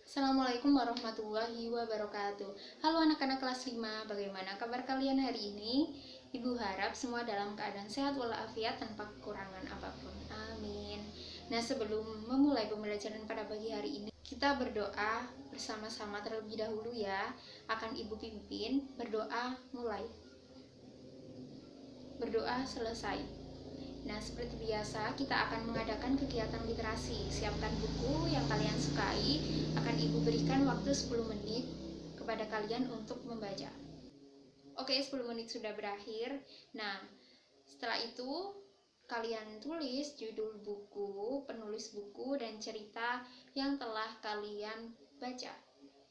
Assalamualaikum warahmatullahi wabarakatuh. Halo anak-anak kelas 5, bagaimana kabar kalian hari ini? Ibu harap semua dalam keadaan sehat walafiat tanpa kekurangan apapun. Amin. Nah, sebelum memulai pembelajaran pada pagi hari ini, kita berdoa bersama-sama terlebih dahulu ya. Akan Ibu pimpin, berdoa mulai. Berdoa selesai. Nah, seperti biasa, kita akan mengadakan kegiatan literasi. Siapkan buku yang kalian sukai, akan Ibu berikan waktu 10 menit kepada kalian untuk membaca. Oke, 10 menit sudah berakhir. Nah, setelah itu, kalian tulis judul buku, penulis buku, dan cerita yang telah kalian baca.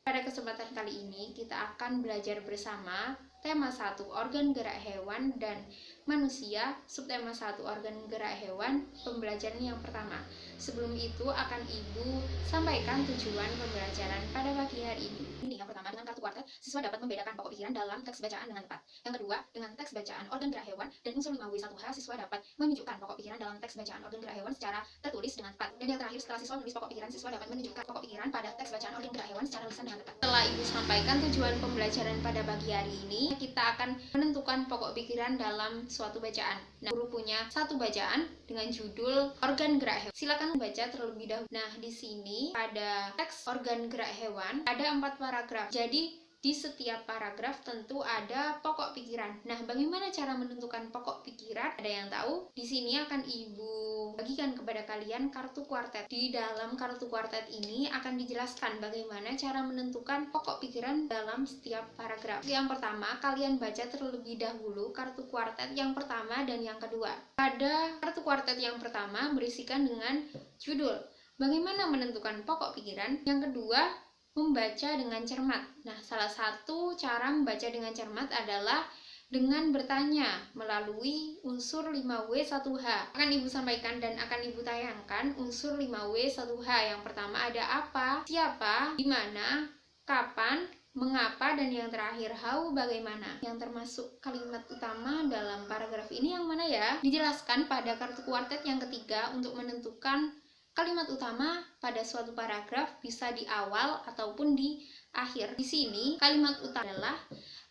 Pada kesempatan kali ini, kita akan belajar bersama tema 1, organ gerak hewan dan manusia, subtema 1, organ gerak hewan, pembelajaran yang pertama. Sebelum itu akan Ibu sampaikan tujuan pembelajaran pada pagi hari ini. Yang pertama, dengan kartu kuartet, siswa dapat membedakan pokok pikiran dalam teks bacaan dengan tepat. Yang kedua, dengan teks bacaan organ gerak hewan dan unsur 5W1H, siswa dapat menunjukkan pokok pikiran dalam teks bacaan organ gerak hewan secara tertulis dengan tepat. Dan yang terakhir, setelah siswa menulis pokok pikiran, siswa dapat menunjukkan pokok pikiran pada teks bacaan organ gerak hewan secara lisan dengan tepat. Setelah Ibu sampaikan tujuan pembelajaran pada pagi hari ini, kita akan menentukan pokok pikiran dalam suatu bacaan. Nah, guru punya satu bacaan dengan judul organ gerak hewan. Silakan membaca terlebih dahulu. Nah, di sini pada teks organ gerak hewan ada 4 paragraf. Jadi di setiap paragraf tentu ada pokok pikiran. Nah, bagaimana cara menentukan pokok pikiran? Ada yang tahu? Di sini akan Ibu bagikan kepada kalian kartu kuartet. Di dalam kartu kuartet ini akan dijelaskan bagaimana cara menentukan pokok pikiran dalam setiap paragraf. Yang pertama, kalian baca terlebih dahulu kartu kuartet yang pertama dan yang kedua. Pada kartu kuartet yang pertama berisikan dengan judul bagaimana menentukan pokok pikiran. Yang kedua, membaca dengan cermat. Nah, salah satu cara membaca dengan cermat adalah dengan bertanya melalui unsur 5W1H. Akan Ibu sampaikan dan akan Ibu tayangkan unsur 5W1H. Yang pertama ada apa, siapa, di mana, kapan, mengapa, dan yang terakhir how, bagaimana. Yang termasuk kalimat utama dalam paragraf ini yang mana ya? Dijelaskan pada kartu kuartet yang ketiga. Untuk menentukan kalimat utama pada suatu paragraf bisa di awal ataupun di akhir. Di sini kalimat utama adalah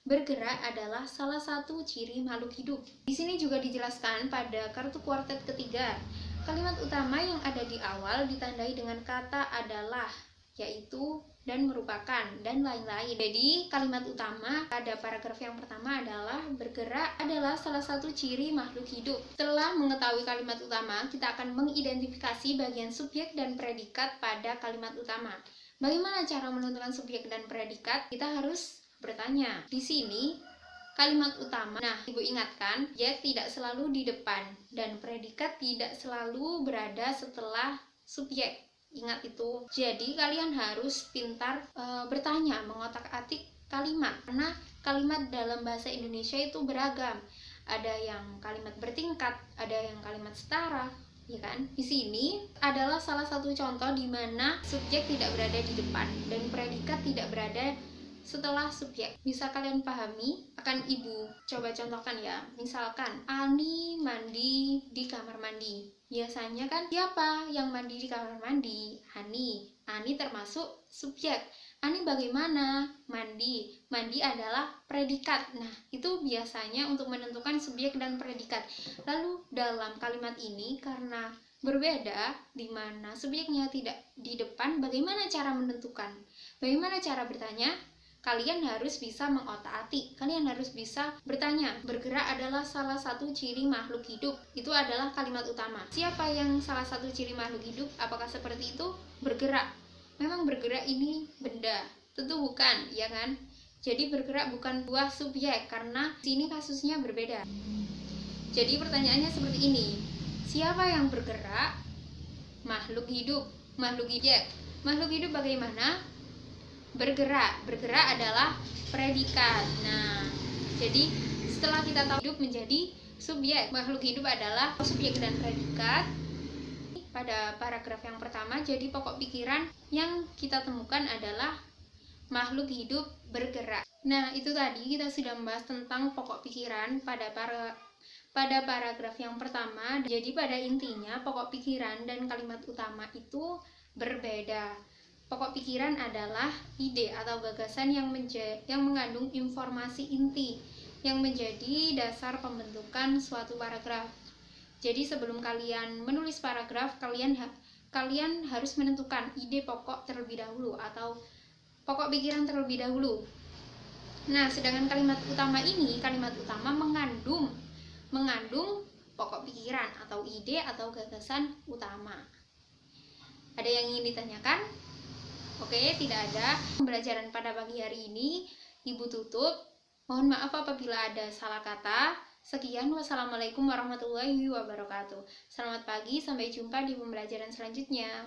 bergerak adalah salah satu ciri makhluk hidup. Di sini juga dijelaskan pada kartu kuartet ketiga. Kalimat utama yang ada di awal ditandai dengan kata adalah, yaitu, dan merupakan, dan lain-lain. Jadi kalimat utama pada paragraf yang pertama adalah bergerak adalah salah satu ciri makhluk hidup. Setelah mengetahui kalimat utama, kita akan mengidentifikasi bagian subjek dan predikat pada kalimat utama. Bagaimana cara menentukan subjek dan predikat? Kita harus bertanya. Di sini kalimat utama, nah Ibu ingatkan, subjek tidak selalu di depan dan predikat tidak selalu berada setelah subjek. Ingat itu. Jadi kalian harus pintar bertanya, mengotak-atik kalimat, karena kalimat dalam bahasa Indonesia itu beragam. Ada yang kalimat bertingkat, ada yang kalimat setara, ya kan? Di sini adalah salah satu contoh di mana subjek tidak berada di depan dan predikat tidak berada setelah subjek. Bisa kalian pahami? Akan Ibu coba contohkan ya. Misalkan Ani mandi di kamar mandi. Biasanya kan siapa yang mandi di kamar mandi? Ani. Ani termasuk subjek. Ani bagaimana mandi? Mandi adalah predikat. Nah, itu biasanya untuk menentukan subjek dan predikat. Lalu dalam kalimat ini karena berbeda, di mana subjeknya tidak di depan, bagaimana cara menentukan? Bagaimana cara bertanya? Kalian harus bisa mengotak-atik. Kalian harus bisa bertanya. Bergerak adalah salah satu ciri makhluk hidup. Itu adalah kalimat utama. Siapa yang salah satu ciri makhluk hidup? Apakah seperti itu? Bergerak. Memang bergerak ini benda? Tentu bukan, ya kan? Jadi bergerak bukan buah subjek karena sini kasusnya berbeda. Jadi pertanyaannya seperti ini. Siapa yang bergerak? Makhluk hidup. Makhluk hidup. Makhluk hidup bagaimana? Bergerak. Bergerak adalah predikat. Nah, jadi setelah kita tahu hidup menjadi subjek, makhluk hidup adalah subjek dan predikat. Pada paragraf yang pertama, jadi pokok pikiran yang kita temukan adalah makhluk hidup bergerak. Nah, itu tadi kita sudah membahas tentang pokok pikiran pada paragraf yang pertama. Jadi pada intinya pokok pikiran dan kalimat utama itu berbeda. Pokok pikiran adalah ide atau gagasan yang mengandung informasi inti yang menjadi dasar pembentukan suatu paragraf. Jadi sebelum kalian menulis paragraf, kalian harus menentukan ide pokok terlebih dahulu atau pokok pikiran terlebih dahulu. Nah, sedangkan kalimat utama mengandung pokok pikiran atau ide atau gagasan utama. Ada yang ingin ditanyakan? Oke, tidak ada. Pembelajaran pada pagi hari ini Ibu tutup. Mohon maaf apabila ada salah kata. Sekian, wassalamualaikum warahmatullahi wabarakatuh. Selamat pagi, sampai jumpa di pembelajaran selanjutnya.